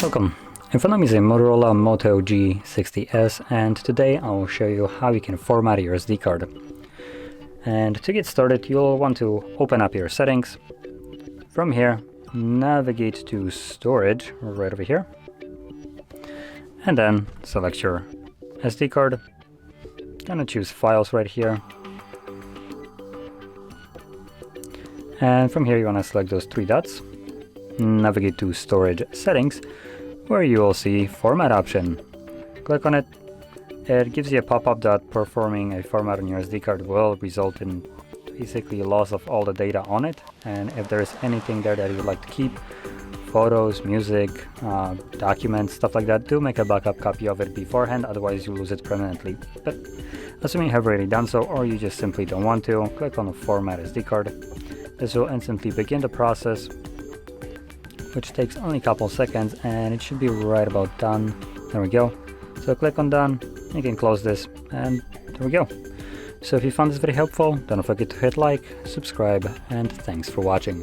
Welcome! In front of me is a Motorola Moto G60s, and today I will show you how you can format your SD card. And to get started, you'll want to open up your settings. From here, navigate to storage right over here, and then select your SD card. Gonna choose files right here, and from here you want to select those three dots, navigate to storage settings, where you will see format option. Click on it. It gives you a pop-up that performing a format on your SD card will result in basically loss of all the data on it, and if there is anything there that you would like to keep, photos, music, documents, stuff like that, do make a backup copy of it beforehand, otherwise you lose it permanently. But assuming you have already done so, or you just simply don't want to, click on the format SD card. This will instantly begin the process, which takes only a couple seconds, and it should be right about done. There we go. So click on done, you can close this, and there we go. So if you found this very helpful, don't forget to hit like, subscribe, and thanks for watching.